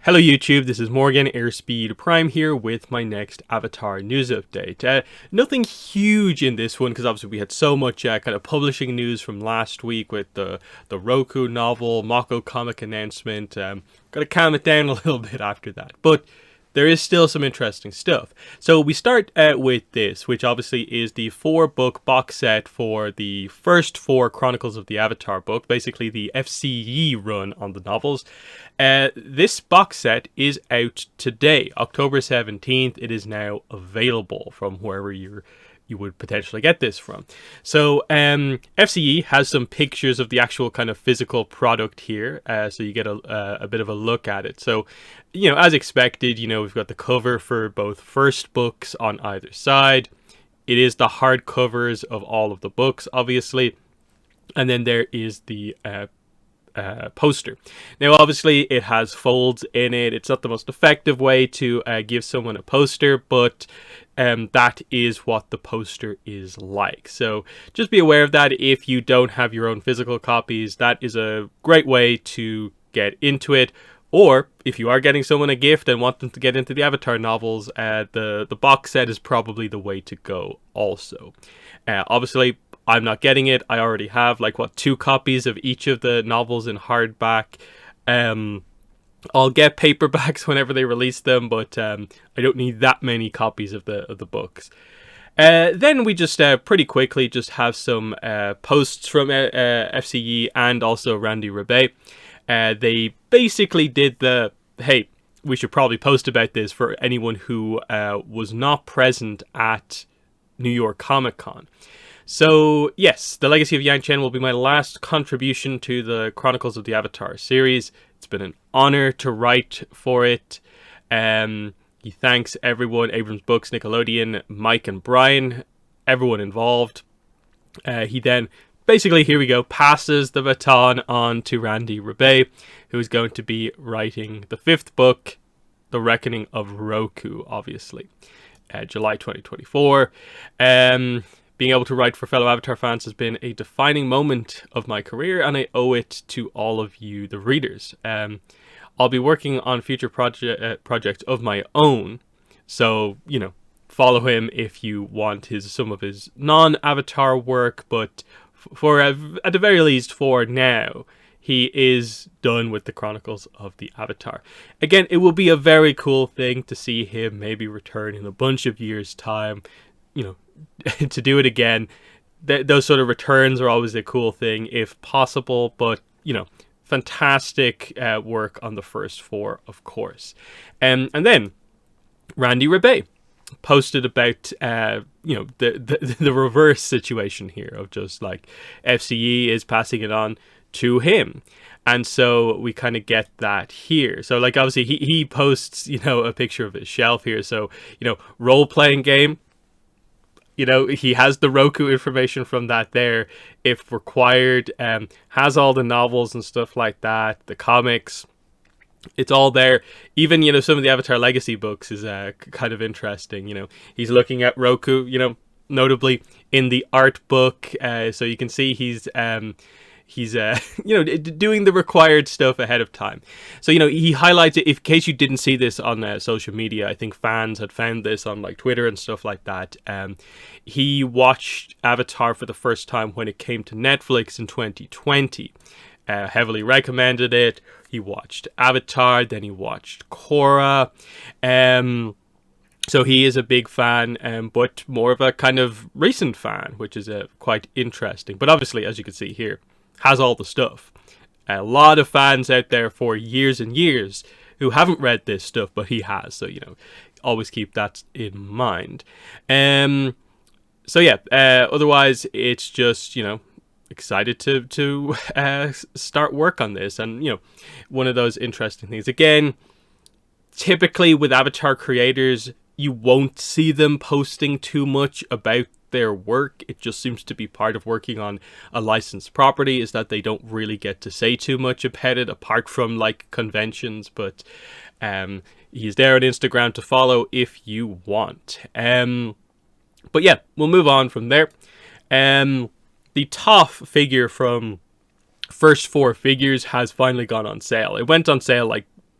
Hello YouTube, this is Morgan, Airspeed Prime here with my next Avatar news update. Nothing huge in this one because obviously we had so much kind of publishing news from last week with the Roku novel, Mako comic announcement. Gotta calm it down a little bit after that, but there is still some interesting stuff. So we start with this, which obviously is the 4-book box set for the first 4 Chronicles of the Avatar book, basically the FCE run on the novels. This box set is out today, October 17th. It is now available from wherever you would potentially get this from. So FCE has some pictures of the actual kind of physical product here, so you get a bit of a look at it. So, as expected, we've got the cover for both first books on either side. It is the hard covers of all of the books, obviously. And then there is the poster. Now, obviously, it has folds in it. It's not the most effective way to give someone a poster, but that is what the poster is like. So just be aware of that. If you don't have your own physical copies, that is a great way to get into it. Or if you are getting someone a gift and want them to get into the Avatar novels, the box set is probably the way to go also. Obviously, I'm not getting it. I already have 2 copies of each of the novels in hardback. I'll get paperbacks whenever they release them, but I don't need that many copies of the books. Then we just pretty quickly just have some posts from FCE and also Randy Rebay. They basically did hey, we should probably post about this for anyone who was not present at New York Comic Con. So, yes, The Legacy of Yang Chen will be my last contribution to the Chronicles of the Avatar series. It's been an honor to write for it. He thanks everyone, Abrams Books, Nickelodeon, Mike and Brian, everyone involved. He then, basically, here we go, passes the baton on to Randy Rebay, who is going to be writing the 5th book, The Reckoning of Roku, obviously. July 2024. Being able to write for fellow Avatar fans has been a defining moment of my career, and I owe it to all of you, the readers. I'll be working on future projects of my own, so, follow him if you want some of his non-Avatar work, but at the very least, for now, he is done with the Chronicles of the Avatar. Again, it will be a very cool thing to see him maybe return in a bunch of years' time, to do it again. Those sort of returns are always a cool thing if possible, but fantastic work on the first 4, of course. And then Randy Rebay posted about the reverse situation here of just FCE is passing it on to him. And so we kind of get that here. So obviously he posts a picture of his shelf here. So role-playing game, he has the Roku information from that there, if required. Has all the novels and stuff like that, the comics, it's all there. Even, some of the Avatar Legacy books is kind of interesting. He's looking at Roku, notably in the art book. So you can see he's doing the required stuff ahead of time. So, he highlights it, in case you didn't see this on social media. I think fans had found this on Twitter and stuff like that. He watched Avatar for the first time when it came to Netflix in 2020. Heavily recommended it. He watched Avatar, then he watched Korra. So he is a big fan, but more of a kind of recent fan, which is quite interesting. But obviously, as you can see here, has all the stuff. A lot of fans out there for years and years who haven't read this stuff, but he has. So, always keep that in mind. So yeah, otherwise it's just, excited to start work on this. And, one of those interesting things. Again, typically with Avatar creators, you won't see them posting too much about their work. It just seems to be part of working on a licensed property, is that they don't really get to say too much about it apart from conventions. But he's there on Instagram to follow if you want. But yeah, we'll move on from there. The Toph figure from First 4 Figures has finally gone on sale. It went on sale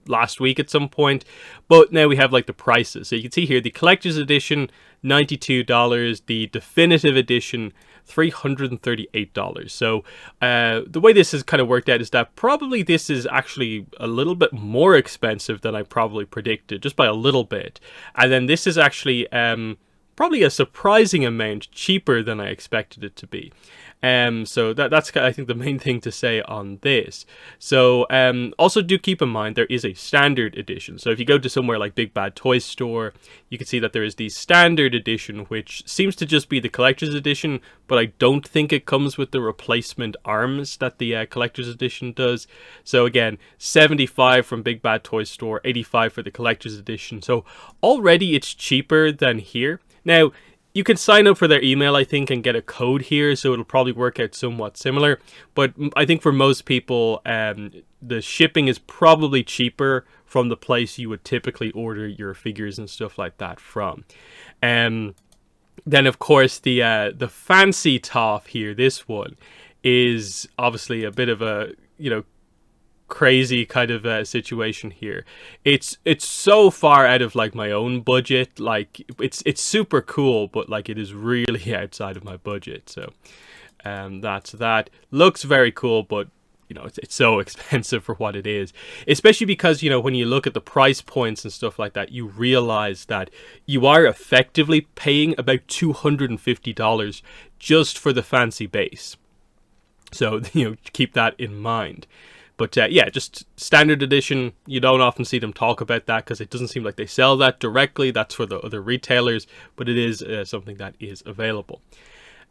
last week at some point, but now we have like the prices. So you can see here the collector's edition $92, the definitive edition $338. So the way this has kind of worked out is that probably this is actually a little bit more expensive than I probably predicted, just by a little bit. And then this is actually probably a surprising amount cheaper than I expected it to be. So that's I think the main thing to say on this. So also do keep in mind there is a standard edition. So if you go to somewhere like Big Bad Toy Store, you can see that there is the standard edition, which seems to just be the collector's edition, but I don't think it comes with the replacement arms that the collector's edition does. So again, 75 from Big Bad Toy Store, 85 for the collector's edition. So already it's cheaper than here. Now, you can sign up for their email, I think, and get a code here, so it'll probably work out somewhat similar. But I think for most people, the shipping is probably cheaper from the place you would typically order your figures and stuff like that from. Then, of course, the fancy Toph here, this one, is obviously a bit of a, crazy kind of situation here. It's so far out of like my own budget. Like it's super cool, but like it is really outside of my budget. So that's that. Looks very cool, but it's so expensive for what it is, especially because when you look at the price points and stuff like that, you realize that you are effectively paying about $250 just for the fancy base. So keep that in mind. But yeah, just standard edition, you don't often see them talk about that because it doesn't seem like they sell that directly. That's for the other retailers, but it is something that is available.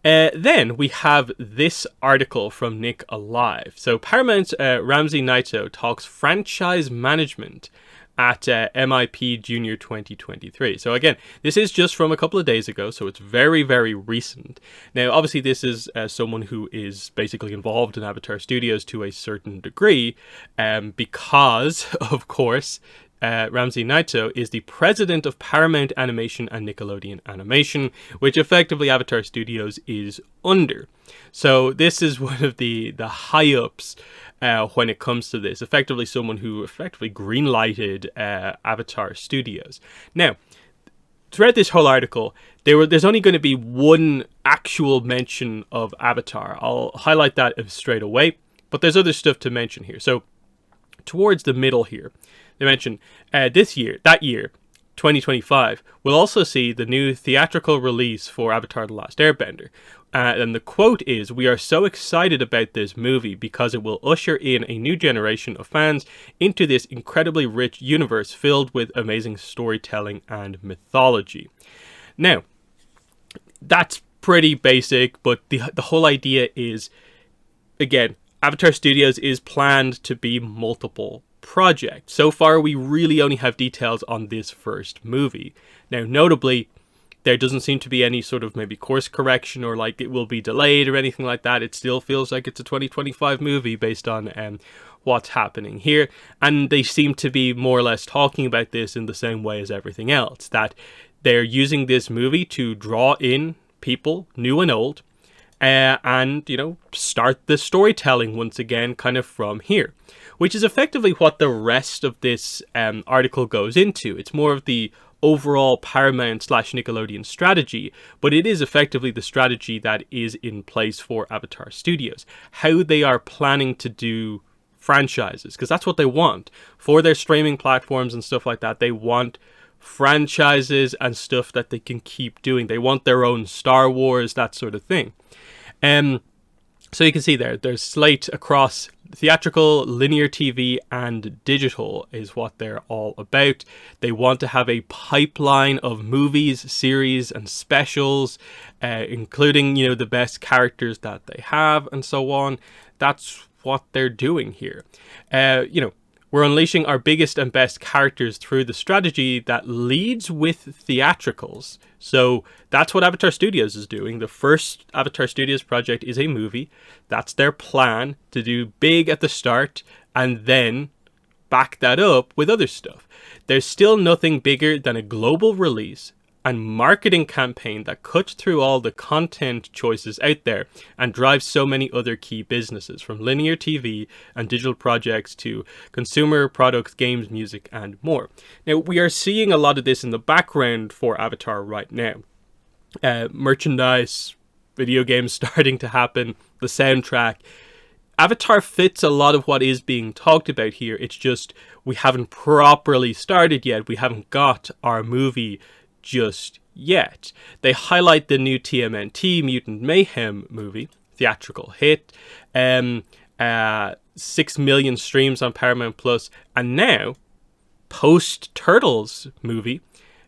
Then we have this article from Nick Alive. So Paramount's Ramsey Naito talks franchise management at MIP Junior 2023. So again, this is just from a couple of days ago, so it's very, very recent. Now, obviously, this is someone who is basically involved in Avatar Studios to a certain degree, because, of course, Ramsey Naito is the president of Paramount Animation and Nickelodeon Animation, which effectively Avatar Studios is under. So this is one of the high-ups when it comes to this. Effectively someone who effectively green-lighted Avatar Studios. Now, throughout this whole article, there's only going to be one actual mention of Avatar. I'll highlight that straight away, but there's other stuff to mention here. So towards the middle here, they mention that year, 2025, we'll also see the new theatrical release for Avatar The Last Airbender. And the quote is, "We are so excited about this movie because it will usher in a new generation of fans into this incredibly rich universe filled with amazing storytelling and mythology." Now, that's pretty basic, but the whole idea is, again, Avatar Studios is planned to be multiple projects. So far, we really only have details on this first movie. Now, notably, there doesn't seem to be any sort of maybe course correction or like it will be delayed or anything like that. It still feels like it's a 2025 movie based on what's happening here. And they seem to be more or less talking about this in the same way as everything else, that they're using this movie to draw in people, new and old, and start the storytelling once again kind of from here, which is effectively what the rest of this article goes into. It's more of the overall Paramount/Nickelodeon strategy, but it is effectively the strategy that is in place for Avatar Studios, how they are planning to do franchises, because that's what they want for their streaming platforms and stuff like that. They want franchises and stuff that they can keep doing. They want their own Star Wars, that sort of thing. So you can see there's slate across theatrical, linear TV, and digital is what they're all about. They want to have a pipeline of movies, series, and specials, including, the best characters that they have, and so on. That's what they're doing here. We're unleashing our biggest and best characters through the strategy that leads with theatricals. So that's what Avatar Studios is doing. The first Avatar Studios project is a movie. That's their plan, to do big at the start and then back that up with other stuff. There's still nothing bigger than a global release and marketing campaign that cuts through all the content choices out there and drives so many other key businesses, from linear TV and digital projects to consumer products, games, music, and more. Now, we are seeing a lot of this in the background for Avatar right now. Merchandise, video games starting to happen, the soundtrack. Avatar fits a lot of what is being talked about here. It's just we haven't properly started yet. We haven't got our movie just yet. They highlight the new TMNT Mutant Mayhem movie, theatrical hit, 6 million streams on Paramount Plus, and now, post Turtles movie,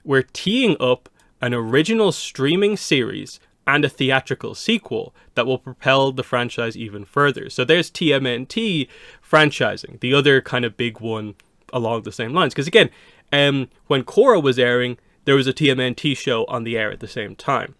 we're teeing up an original streaming series and a theatrical sequel that will propel the franchise even further. So there's TMNT franchising, the other kind of big one along the same lines. Because again, when Korra was airing, there was a TMNT show on the air at the same time.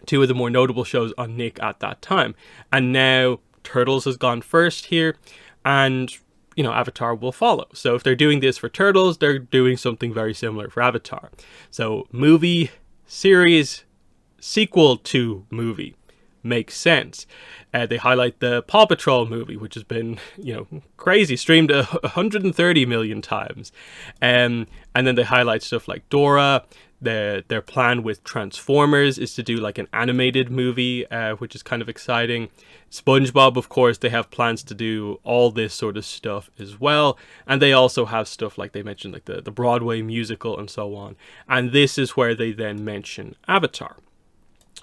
Two of the more notable shows on Nick at that time. And now Turtles has gone first here, and Avatar will follow. So if they're doing this for Turtles, they're doing something very similar for Avatar. So movie, series, sequel to movie makes sense. They highlight the Paw Patrol movie, which has been, crazy, streamed 130 million times. And then they highlight stuff like Dora. Their plan with Transformers is to do like an animated movie, which is kind of exciting. SpongeBob, of course, they have plans to do all this sort of stuff as well. And they also have stuff like they mentioned, like the Broadway musical and so on. And this is where they then mention Avatar.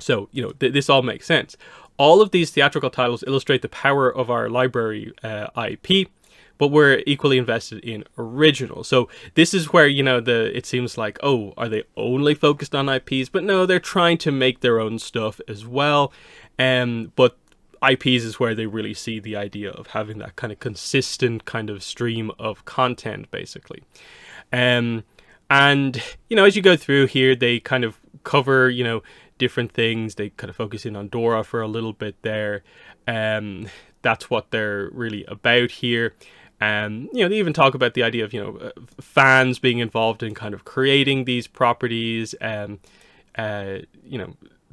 So, this all makes sense. All of these theatrical titles illustrate the power of our library IP, but we're equally invested in original. So this is where, it seems like, oh, are they only focused on IPs? But no, they're trying to make their own stuff as well. But IPs is where they really see the idea of having that kind of consistent kind of stream of content, basically. And, as you go through here, they kind of cover, different things. They kind of focus in on Dora for a little bit there. That's what they're really about here. They even talk about the idea of, fans being involved in kind of creating these properties. The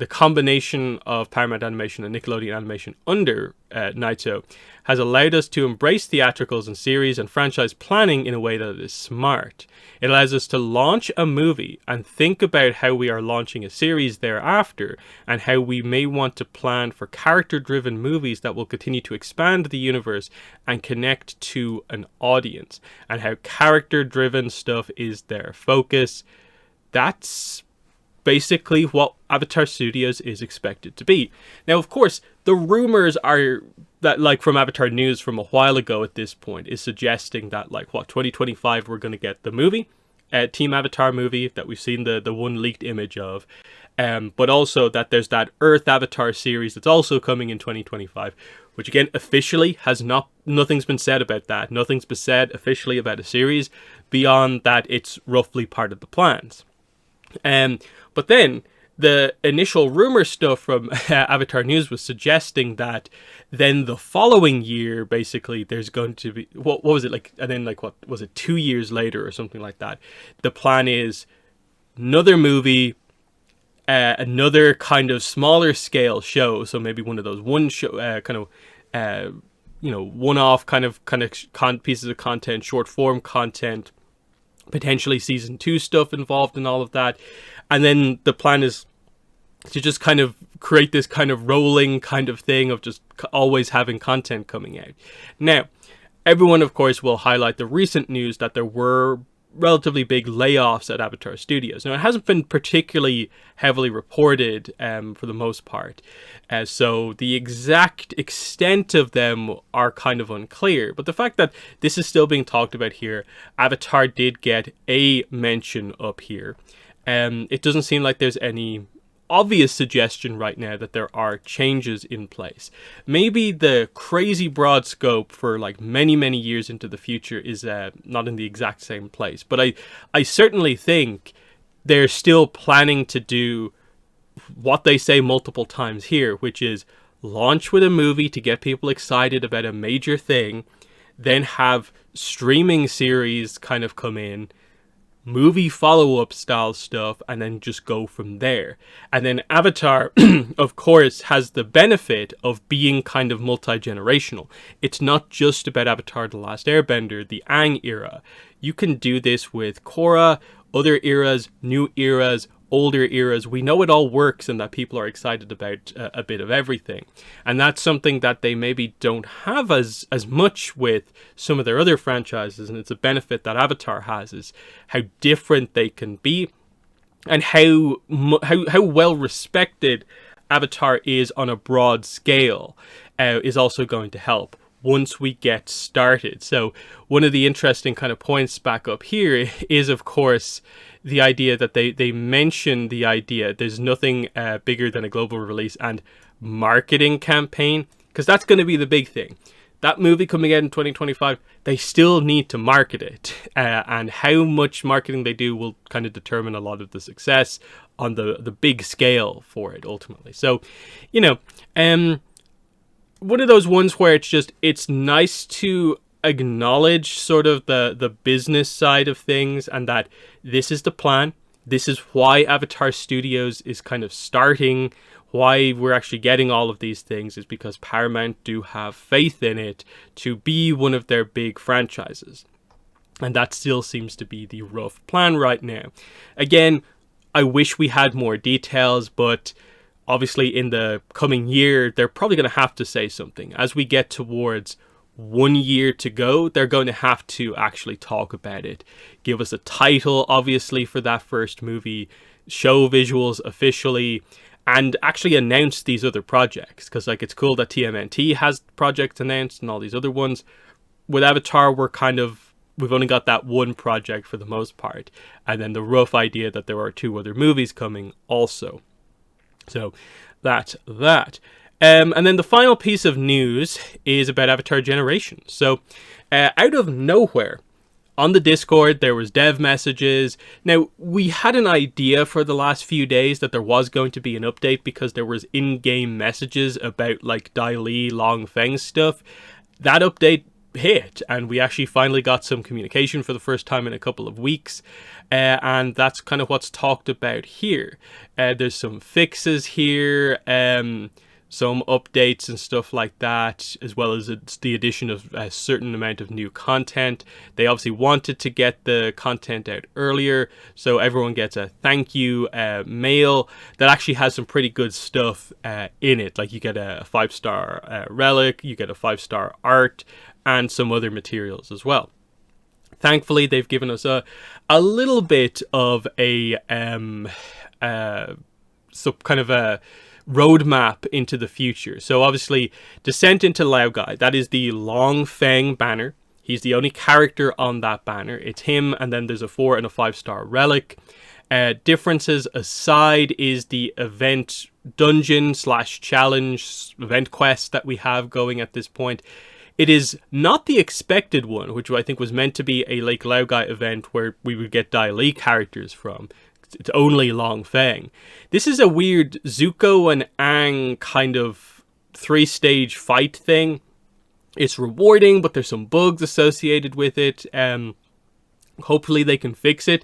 combination of Paramount Animation and Nickelodeon Animation under Naito has allowed us to embrace theatricals and series and franchise planning in a way that is smart. It allows us to launch a movie and think about how we are launching a series thereafter, and how we may want to plan for character-driven movies that will continue to expand the universe and connect to an audience, and how character-driven stuff is their focus. That's basically what Avatar Studios is expected to be. Now, of course, the rumors are that, like, from Avatar News from a while ago at this point, is suggesting that, 2025 we're going to get the movie, Team Avatar movie that we've seen the one leaked image of, but also that there's that Earth Avatar series that's also coming in 2025, which again, officially nothing's been said about that. Nothing's been said officially about a series beyond that it's roughly part of the plans. But then the initial rumor stuff from Avatar News was suggesting that then the following year, basically, there's going to be, what was it like? And then what was it, 2 years later or something like that? The plan is another movie, another kind of smaller scale show. So maybe one of those one-off kind of pieces of content, short form content, potentially season 2 stuff involved in all of that. And then the plan is to just kind of create this kind of rolling kind of thing of just always having content coming out. Now, everyone, of course, will highlight the recent news that there were relatively big layoffs at Avatar Studios. Now, it hasn't been particularly heavily reported for the most part. So the exact extent of them are kind of unclear. But the fact that this is still being talked about here, Avatar did get a mention up here. It doesn't seem like there's any obvious suggestion right now that there are changes in place. Maybe the crazy broad scope for many, many years into the future is not in the exact same place. But I certainly think they're still planning to do what they say multiple times here, which is launch with a movie to get people excited about a major thing, then have streaming series kind of come in, movie follow-up style stuff and then just go from there. And then Avatar, of course, has the benefit of being kind of multi-generational. It's not just about Avatar The Last Airbender, the Aang era. You can do this with Korra, other eras, new eras, older eras. We know it all works and that people are excited about a bit of everything. And that's something that they maybe don't have as much with some of their other franchises, and it's a benefit that Avatar has, is how different they can be and how well respected Avatar is on a broad scale is also going to help once we get started. So one of the interesting kind of points back up here is, of course, the idea that they mention the idea there's nothing bigger than a global release and marketing campaign, because that's going to be the big thing. That movie coming out in 2025, they still need to market it, and how much marketing they do will kind of determine a lot of the success on the big scale for it ultimately. So, you know, one of those ones where it's nice to acknowledge sort of the business side of things, and that this is the plan. This is why Avatar Studios is kind of starting. Why we're actually getting all of these things is because Paramount do have faith in it to be one of their big franchises. And that still seems to be the rough plan right now. Again, I wish we had more details, but obviously in the coming year, they're probably going to have to say something. As we get towards 1 year to go, they're going to have to actually talk about it. Give us a title, obviously, for that first movie, show visuals officially, and actually announce these other projects. Because like, it's cool that TMNT has projects announced and all these other ones. With Avatar, we've only got that one project for the most part, and then the rough idea that there are 2 other movies coming also. So that's that. And then the final piece of news is about Avatar Generations. So out of nowhere, on the Discord, there was dev messages. Now, we had an idea for the last few days that there was going to be an update, because there was in-game messages about like Dai Li, Long Feng stuff. That update hit, and we actually finally got some communication for the first time in a couple of weeks. And that's kind of what's talked about here. There's some fixes here, some updates and stuff like that, as well as the addition of a certain amount of new content. They obviously wanted to get the content out earlier, so everyone gets a thank you mail that actually has some pretty good stuff in it. Like, you get a 5-star relic, you get a 5-star art, and some other materials as well. Thankfully, they've given us a little bit of a kind of a roadmap into the future. So obviously, Descent into Laogai, that is the Long Feng banner. He's the only character on that banner. It's him, and then there's a 4 and a 5-star relic. Differences aside is the event dungeon / challenge event quest that we have going at this point. It is not the expected one, which I think was meant to be a Lake Laogai event where we would get Dai Li characters from. It's only Long Feng. This is a weird Zuko and Aang kind of 3-stage fight thing. It's rewarding, but there's some bugs associated with it. Hopefully they can fix it.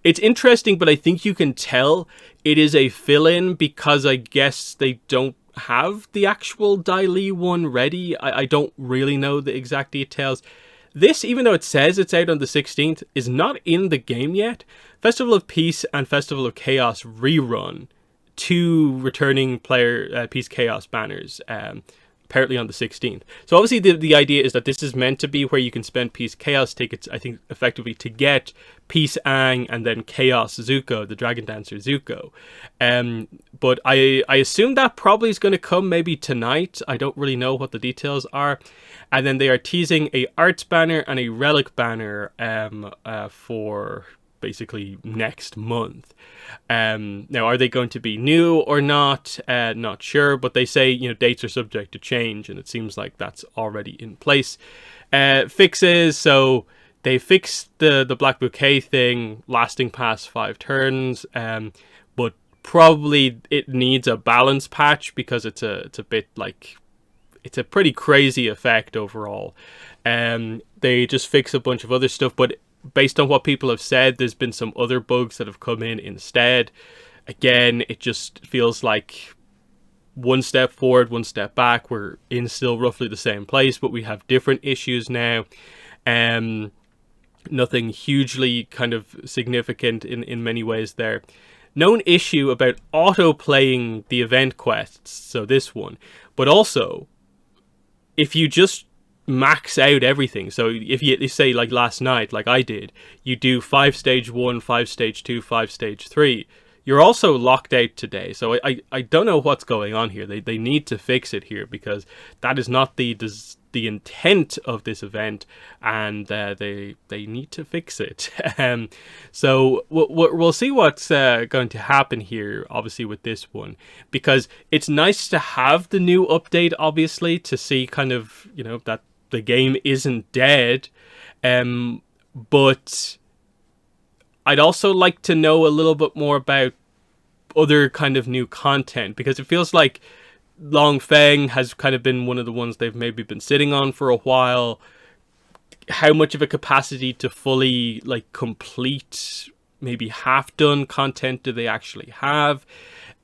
It's interesting, but I think you can tell it is a fill-in, because I guess they don't have the actual Dai Li one ready. I don't really know the exact details. This, even though it says it's out on the 16th, is not in the game yet. Festival of Peace and Festival of Chaos rerun 2 returning player Peace Chaos banners, apparently on the 16th. So obviously the idea is that this is meant to be where you can spend Peace Chaos tickets, I think, effectively to get Peace Aang and then Chaos Zuko, the Dragon Dancer Zuko. But I assume that probably is going to come maybe tonight. I don't really know what the details are. And then they are teasing a arts banner and a relic banner for basically next month. Now, are they going to be new or not? Not sure, but they say, you know, dates are subject to change, and it seems like that's already in place. Fixes, so they fixed the Black Bouquet thing lasting past 5 turns, but probably it needs a balance patch, because it's a bit like, it's a pretty crazy effect overall. They just fix a bunch of other stuff, but based on what people have said, there's been some other bugs that have come in instead. Again, it just feels like one step forward, one step back. We're in still roughly the same place, but we have different issues now. Nothing hugely kind of significant in many ways there. Known issue about auto-playing the event quests, so this one. But also, if you just max out everything, so if you say like last night, like I did, you do 5 stage 1, 5 stage 2, 5 stage 3, you're also locked out today. So I don't know what's going on here. They need to fix it here, because that is not the intent of this event, and they need to fix it. So we'll see what's going to happen here, obviously, with this one, because it's nice to have the new update, obviously, to see kind of, you know, that the game isn't dead, but I'd also like to know a little bit more about other kind of new content, because it feels like Long Feng has kind of been one of the ones they've maybe been sitting on for a while. How much of a capacity to fully like complete maybe half done content do they actually have?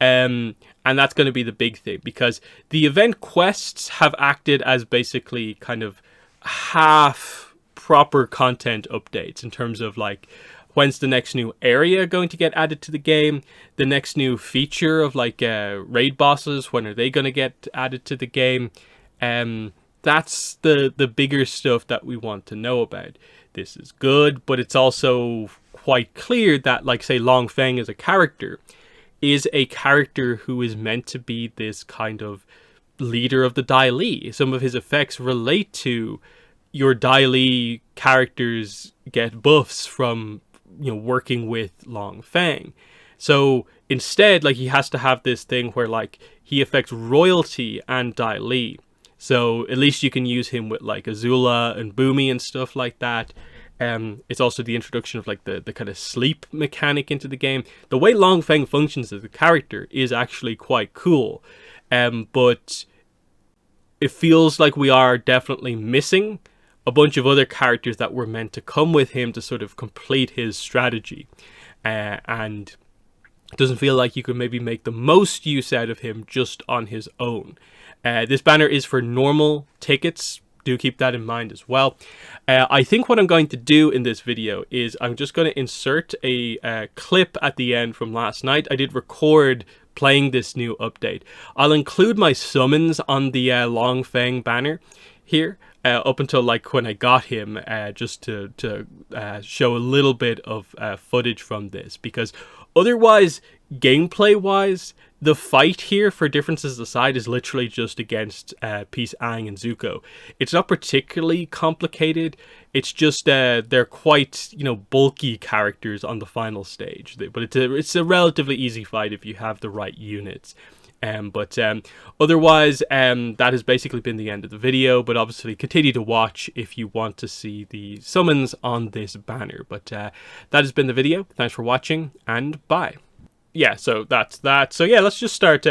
And that's going to be the big thing, because the event quests have acted as basically kind of half proper content updates in terms of like, when's the next new area going to get added to the game? The next new feature of like raid bosses, when are they going to get added to the game? That's the bigger stuff that we want to know about. This is good, but it's also quite clear that, like, say, Long Feng as a character is a character who is meant to be this kind of leader of the Dai Li. Some of his effects relate to your Dai Li characters get buffs from, you know, working with Long Feng. So instead, like, he has to have this thing where like he affects royalty and Dai Li. So at least you can use him with like Azula and Boomy and stuff like that. It's also the introduction of like the kind of sleep mechanic into the game. The way Long Feng functions as a character is actually quite cool. But it feels like we are definitely missing a bunch of other characters that were meant to come with him to sort of complete his strategy. And it doesn't feel like you could maybe make the most use out of him just on his own. This banner is for normal tickets. Do keep that in mind as well. I think what I'm going to do in this video is I'm just going to insert a clip at the end from last night. I did record playing this new update. I'll include my summons on the Long Feng banner here up until like when I got him, just to show a little bit of footage from this, because otherwise, gameplay wise, the fight here, for differences aside, is literally just against Peace Aang and Zuko. It's not particularly complicated. It's just they're quite, you know, bulky characters on the final stage. But it's a relatively easy fight if you have the right units. But otherwise, that has basically been the end of the video. But obviously, continue to watch if you want to see the summons on this banner. But that has been the video. Thanks for watching, and bye. Yeah, so that's that. So yeah, let's just start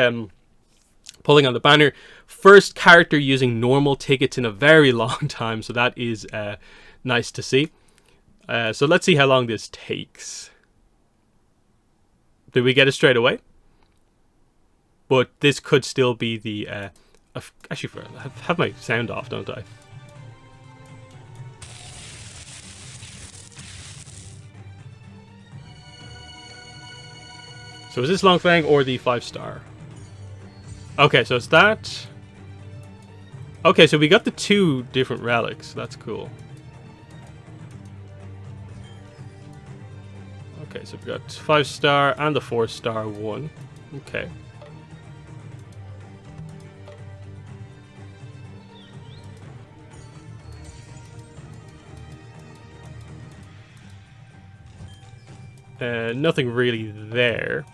pulling on the banner. First character using normal tickets in a very long time, so that is nice to see. So let's see how long this takes. Did we get it straight away? But this could still be the... actually, I have my sound off, don't I? So is this Long Feng or the 5-star? Okay, so it's that. Okay, so we got the 2 different relics. That's cool. Okay, so we got 5-star and the 4-star one. Okay. Nothing really there.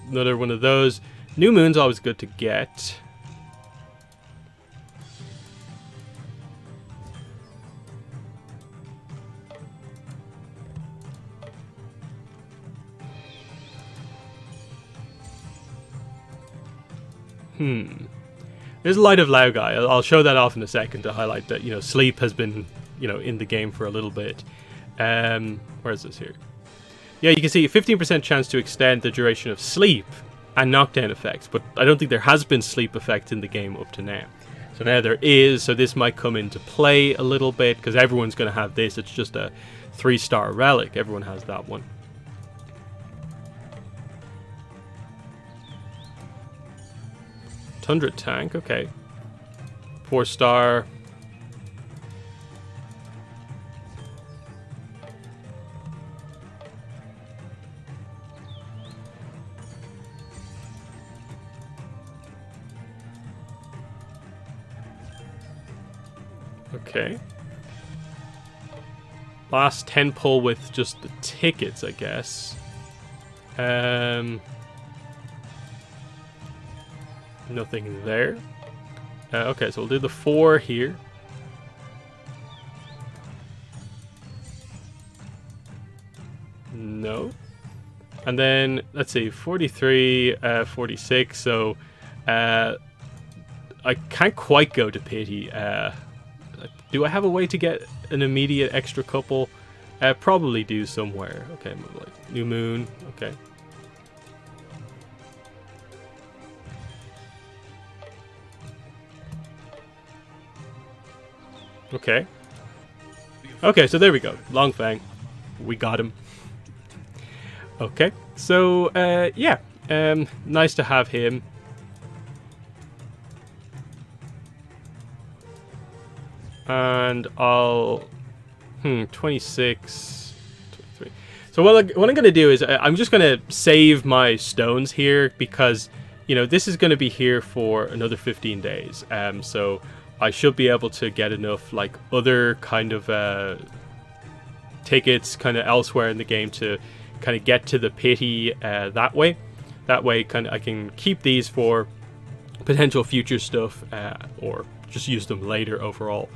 Another one of those. New Moon's always good to get. There's a Light of Lao guy. I'll show that off in a second to highlight that, sleep has been, in the game for a little bit. Where is this here? Yeah, you can see a 15% chance to extend the duration of sleep and knockdown effects, but I don't think there has been sleep effects in the game up to now. So now there is, so this might come into play a little bit, because everyone's going to have this. It's just a 3-star relic. Everyone has that one. Tundra tank, okay. 4-star. Okay. Last 10 pull with just the tickets, I guess. Nothing there. Okay, so we'll do the 4 here. No. And then, let's see, 43, 46, so I can't quite go to pity. Do I have a way to get an immediate extra couple? Probably do somewhere. Okay, like New Moon, okay. Okay. Okay, so there we go. Long Fang. We got him. Okay, so, yeah. Nice to have him. And I'll... 26... 23. So what I'm going to do is I'm just going to save my stones here because, this is going to be here for another 15 days. So I should be able to get enough, like, other kind of tickets kind of elsewhere in the game to kind of get to the pity that way. That way, I can keep these for potential future stuff or just use them later overall.